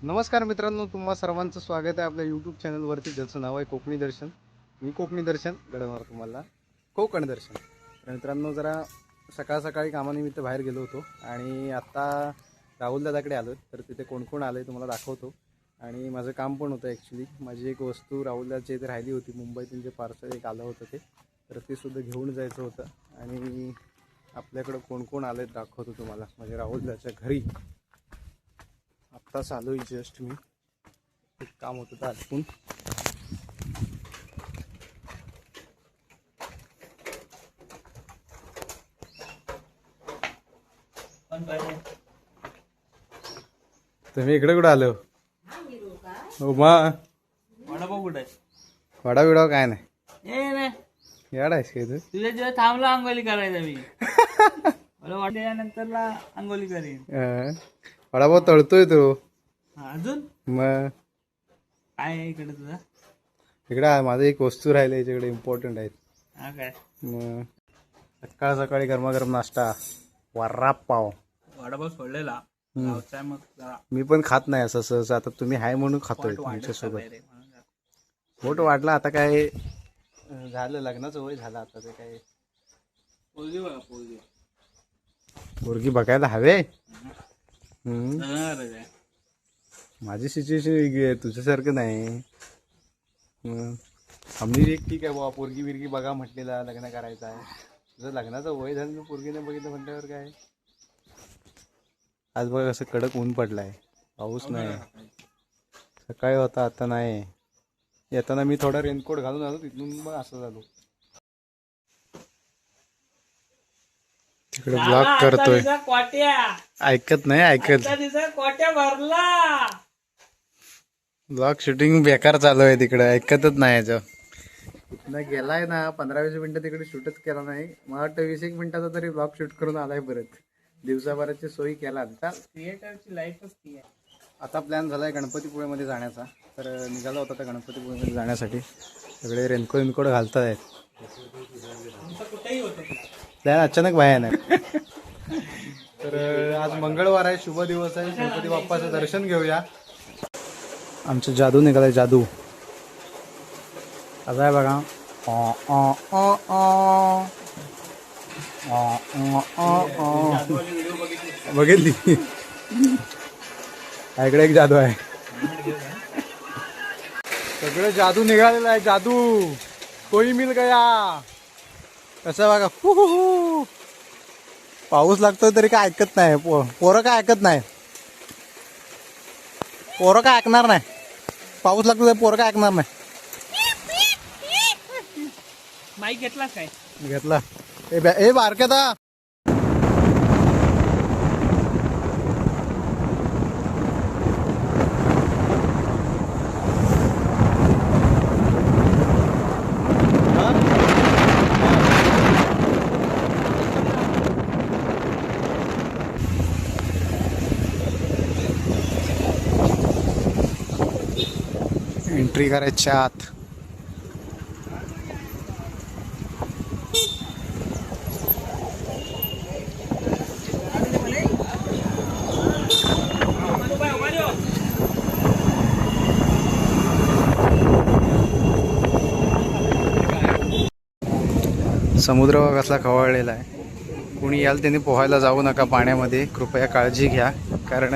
नमस्कार मित्रांनो, तुम्हा सर्वांचं स्वागत आहे आपल्या यूट्यूब चॅनलवरती, ज्याचं नाव आहे कोकणी दर्शन. मी कोकणी दर्शन घडवणार तुम्हाला कोकण दर्शन. तर मित्रांनो, जरा सकाळ सकाळी कामानिमित्त बाहेर गेलो होतो आणि आत्ता राहुल दादाकडे आलो. तर तिथे कोण कोण आलं आहे तुम्हाला दाखवतो. आणि माझं काम पण होतं ॲक्च्युली. माझी एक वस्तू राहुल दादाच्या इथे राहिली होती, मुंबईतून जे पार्सल एक आलं होतं ते, तर ते सुद्धा घेऊन जायचं होतं. आणि आपल्याकडं कोण कोण आलं आहे दाखवतो तुम्हाला. म्हणजे राहुल दादाच्या घरी आत्ताच आलो आहे जस्ट मी. एक काम होतं तर आतून. तुम्ही इकडे कुठं आलो? हो मग वडापाव कुठे वडा बिडा काय नाही. आहे? याड आहेस का तू? तुझ्या जेव्हा थांबला अंघोली करायचा मी मला वाटते नंतरला अंघोली करेन. वडापाव तळतोय तो. अजून मग काय आहे इकडे तुझा? इकडे माझं एक वस्तू राहिले याच्याकडे, इम्पॉर्टंट आहेत. हा काय मग सकाळ सकाळी गरमागरम नाश्ता, वडापाव. वडापाव सोडलेला गावचा मग जरा मी पण खात नाही असं सहज. आता तुम्ही हाय म्हणून खातोय पोट वाढत तुमच्यासोबत. चाललंय रे, म्हणून जरा. फोटो वाटला आता काय झालं, लग्नाचं वय झालं आता. ते काय पोळगी बघा पोळगी. पोरगी बघायला हवे. जाणार आहे काय? माझी सिच्युएशन वेगळी आहे, तुझ्यासारखं नाही. आम्ही एक ठीक आहे बाबा, पोरगी बिरगी बघा म्हटलेला, लग्न करायचं आहे. तुझं लग्नाचं वय झालं तर पोरगीने बघितलं म्हटल्यावर काय. आज बघा कसं कडक ऊन पडलाय, पाऊस नाही. सकाळी होता आता नाही. येताना मी थोडा रेनकोट घालून आलो, तिथून मग असं झालो. तिकडे ब्लॉक करतोय. कोट्या ऐकत नाही, ऐकत. कोट्या भरला. ब्लॉग शूटिंग बेकार चालू आहे तिकडे, ऐकतच नाही याचं. इथनं गेलाय ना 15-20 मिनिटं तिकडे शूटच केला नाही. मला वाटतं 20-1 मिनिटाचा तरी ब्लॉग शूट करून आलाय परत. दिवसाभराची सोयी केला. थिएटरची लाईफच ती आहे. आता प्लॅन झालाय गणपतीपुळेमध्ये जाण्याचा. तर निघाला होता त्या गणपतीपुळेमध्ये जाण्यासाठी. सगळे रेनकोट घालतात आहेत. कुठेही होतं प्लॅन अचानक बाहेर नाही. तर आज मंगळवार आहे, शुभ दिवस आहे. गणपती बाप्पाचं दर्शन घेऊया. आमचं जादू निघालाय, जादू. असं आहे बघा. बघितली. इकडे एक जादू आहे. सगळं जादू निघालेला आहे, जादू. कोई मिल गया. कसं बघा. पाऊस लागतोय तरी काय ऐकत नाही. पोरं काय ऐकत नाही. पोरं काय ऐकणार नाही. पाऊस लागतो तर पोरं काय ऐकणार नाही. माईक घेतला काय? घेतला. ए बारक्याता. एंट्री करायच्या आत. समुद्र कसला खवळलेला आहे. कुणी याल त्यांनी पोहायला जाऊ नका पाण्यामध्ये, कृपया काळजी घ्या. कारण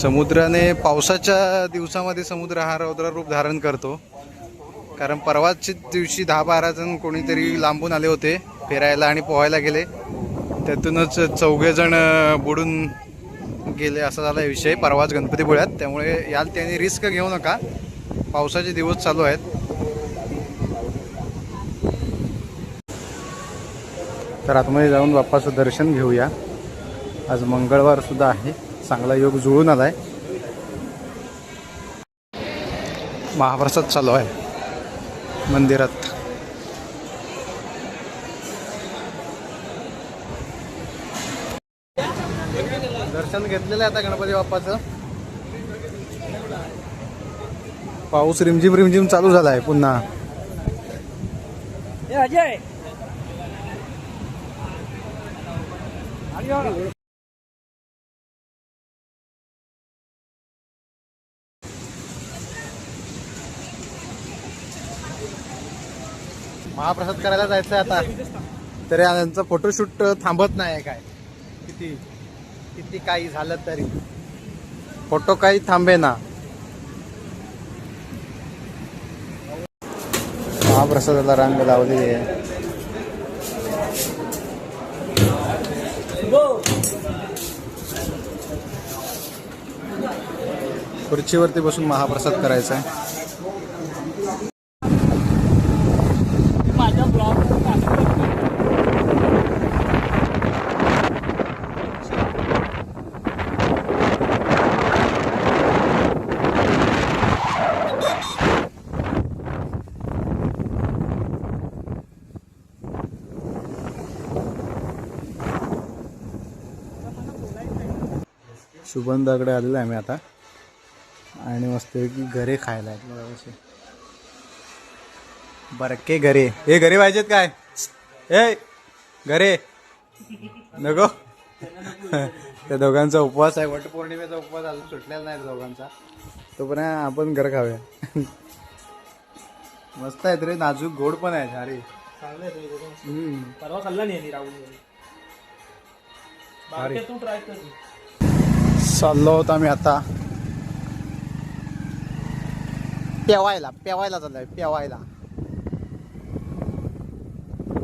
समुद्राने पावसाच्या दिवसामध्ये समुद्र हा रौद्र रूप धारण करतो. कारण परवाच्या दिवशी 10-12 जण कोणीतरी लांबून आले होते फिरायला आणि पोहायला गेले. त्यातूनच 4 जण बुडून गेले. असा झाला विषय परवाच गणपतीपुळ्यात. त्यामुळे याल त्यांनी रिस्क घेऊ नका. पावसाचे दिवस चालू आहेत. तर आतमध्ये जाऊन बाप्पाचं दर्शन घेऊया. आज मंगळवार सुद्धा आहे, चांगला योग जुळून आलाय. महाप्रसाद चालू आहे मंदिरात. दर्शन घेतलेलं आहे आता गणपती बाप्पाचं. पाऊस रिमझिम रिमझिम चालू झालाय पुन्हा. अजय महाप्रसाद करायला जायचं आहे आता. तरी यांचं फोटोशूट थांबत नाही काय, किती किती काही झालं तरी फोटो काही थांबे ना. महाप्रसादाला रांग लावलेली आहे. खुर्चीवरती बसून महाप्रसाद करायचा आहे. माझ्या ब्लॉग शुभंदाकडे आलेलो आहे मी आता आणि मस्तपैकी घरे खायला आहेत मला असे बरके घरे. हे घरे पाहिजेत काय? ए घरे नको. त्या दोघांचा उपवास आहे, वटपौर्णिमेचा उपवास अजून सुटलेला नाही दोघांचा. तोपर्यंत आपण घर खाऊया. मस्त आहेत रे, नाजूक गोड पण आहेत. अरे परवा खाल्ला नाही राहुल. तू ट्राय कर. चाललो होतो आम्ही आता पेवायला चाललोय पेवायला.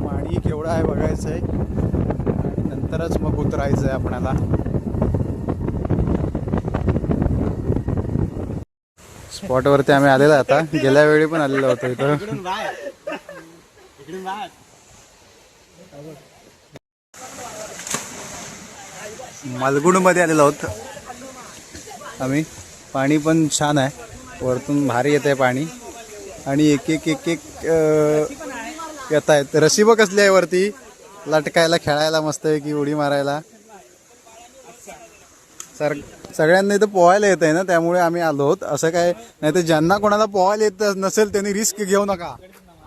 पाणी केवढं आहे बघायचं आहे आणि नंतरच मग उतरायचं आहे आपल्याला. स्पॉटवरती आम्ही आलेलो आता, गेल्या वेळी पण आलेलो होतो इथं. मालगुंड मध्ये आलेलो आहोत आम्ही. पाणी पण छान आहे, वरतून भारी येत आहे पाणी आणि एक एक एक एक येत आहेत. रशिबं कसली आहे वरती लटकायला, खेळायला, मस्त आहे की उडी मारायला. सगळ्यांना इथं पोहायला येत आहे ना, त्यामुळे आम्ही आलो आहोत. असं काय नाही तर ज्यांना कोणाला पोहायला येत नसेल त्यांनी रिस्क घेऊ नका.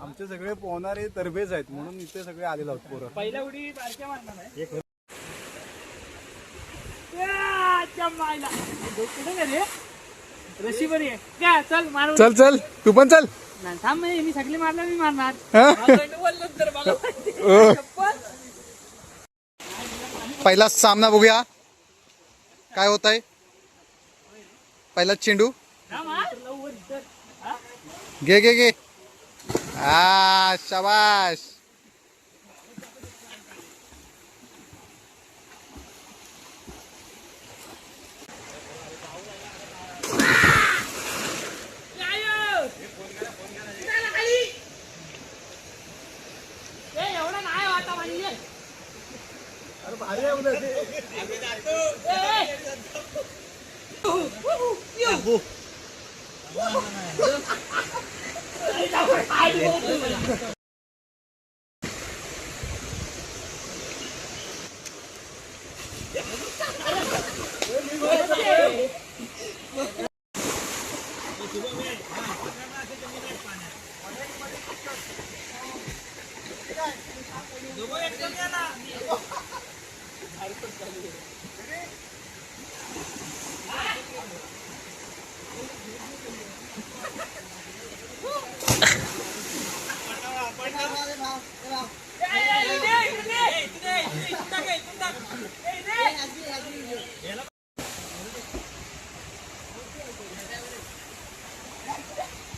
आमचे सगळे पोहणारे तरबेज आहेत म्हणून इथे सगळे आलेलो आहोत पोरं. पहिल्या उडी बारक्या मारणार आहे. रशी बरी आहे काय? चल मारू. चल चल तू पण चल. थांब, मी सगळे मारला, मी मारणार. पहिला सामना बघूया काय होत आहे. पहिला चेंडू घे घे घे. शाबाश.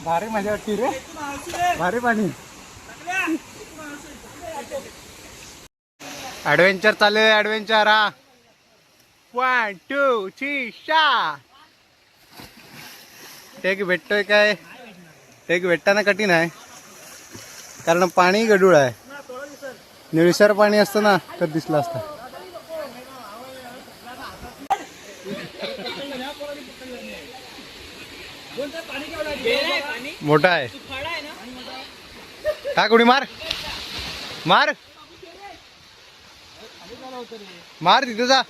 भारी मजा वाटते रे, भारी पाणी. ऍडव्हेंचर चालू आहे, ऍडव्हेंचर. हा 1 2 3 शा. टेक भेटतोय काय? टेक भेटताना कठीण आहे कारण पाणी गडूळ आहे. निळसर पाणी असतं ना तर दिसलं असतं. मोठा आहे. टाक उडी मार मार मार तिथे जा.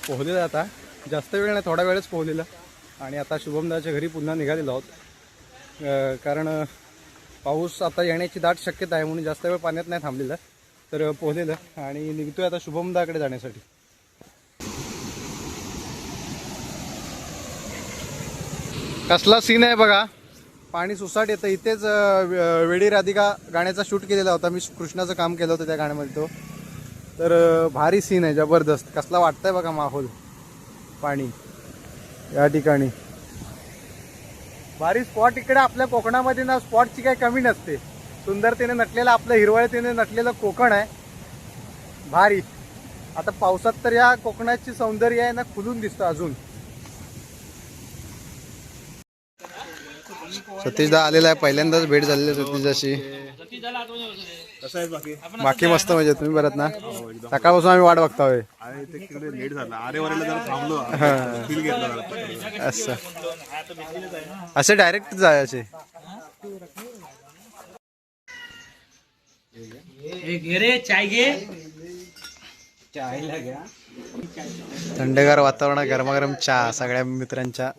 पोहलेलं आता जास्त वेळ नाही, थोडा वेळच पोहलेलं. आणि आता शुभमदाच्या घरी पुन्हा निघालेलो आहोत. कारण पाऊस आता येण्याची दाट शक्यता आहे म्हणून जास्त वेळ पाण्यात नाही थांबलेलं. तर पोहलेलं आणि निघतोय आता शुभमदाकडे जाण्यासाठी. कसला सीन आहे बघा, पाणी सुसाट येतं. इथेच वेडी राधिका गाण्याचा शूट केलेला होता. मी कृष्णाचं काम केलं होतं त्या गाण्यामध्ये तो. तर भारी सीन आहे, जबरदस्त. कसला वाटतंय बघा माहोल, पाणी या ठिकाणी. भारी स्पॉट इकडे आपल्या कोकणामध्ये ना, स्पॉटची काही कमी नसते. सुंदरतेने नटलेलं आपलं, हिरवळतेने नटलेलं कोकण आहे, भारी. आता पावसात तर या कोकणाची सौंदर्य आहे ना खुलून दिसतं अजून. सतीशदा आलेला आहे, पहिल्यांदाच भेट झालेली आहे सतीशदाशी. बाकी मस्त म्हणजे तुम्ही बरत ना. सकाळपासून आम्ही वाट बघतोय. लेट झाला, आरेवारीला जरा थांबलो, फील घेतला. असं असे डायरेक्ट जायचे. घे रे चाय घे. थंडगार वातावरण, गरमागरम चहा सगळ्या मित्रांच्या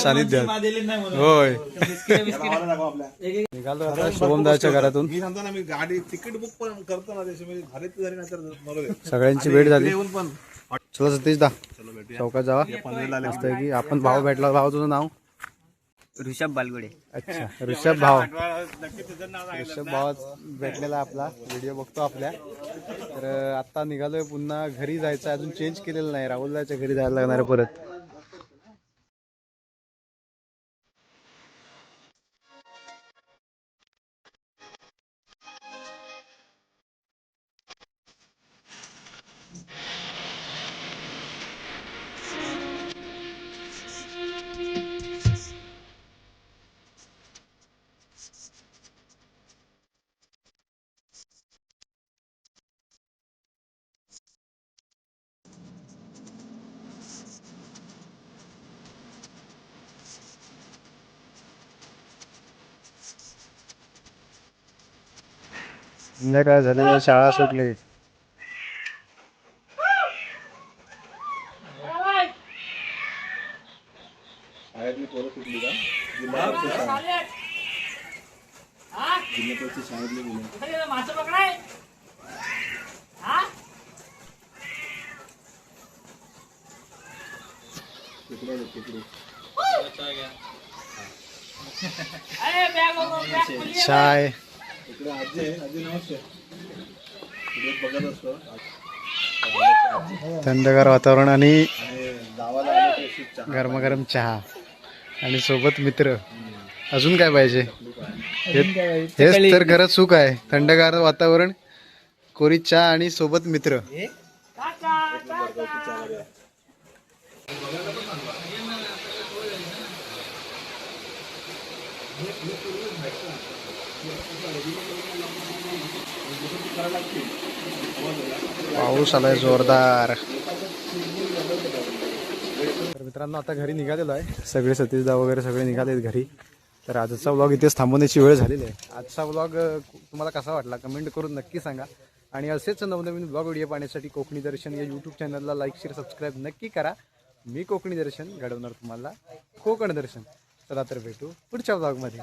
सानिध्यात. होय, निघालो आता शुभमदाच्या घरातून. मी सांगतो ना, मी गाडी तिकीट बुक पण करतो ना, त्याच्यामध्ये भारीच झाली नाही तर सगळ्यांची भेट झाली. पण चला सतीश दा चलो भेटूया. चौकात जावा. मस्त आहे की आपण भाव भेटला. भाव तुझं नाव? ऋषभ बालगुडे. अच्छा, ऋषभ भाव. ऋषभ भाव भेटलेला आपला, व्हिडिओ बघतो आपल्या. तर आता निघालोय पुन्हा घरी जायचं. अजून चेंज केलेलं नाही, राहुलदाच्या घरी जायला लागणार आहे परत. संध्याकाळ झालेली, शाळा सुटली. चाय इकडे आजी आहे, आजी नमस्ते. बघत असतो थंडगार वातावरण आणि गावाला आलो तर अशीच चहा. गरमागरम चहा आणि सोबत मित्र. अजून काय पाहिजे? हेच तर खरंच सुख आहे. थंडगार वातावरण, कोरी चहा आणि सोबत मित्र. पाऊस आलाय जोरदार. तर मित्रांनो आता घरी निघालेलो आहे. सगळे सतीशदा वगैरे सगळे निघालेत घरी. तर आजचा व्लॉग इथेच थांबवण्याची वेळ झालेली आहे. आजचा व्लॉग तुम्हाला कसा वाटला कमेंट करून नक्की सांगा. आणि असेच नवनवीन ब्लॉग व्हिडिओ पाहण्यासाठी कोकणी दर्शन या यूट्यूब चॅनलला लाईक शेअर सबस्क्राईब नक्की करा. मी कोकणी दर्शन घडवणार तुम्हाला कोकण दर्शन. चला तर भेटू पुढच्या ब्लॉगमध्ये.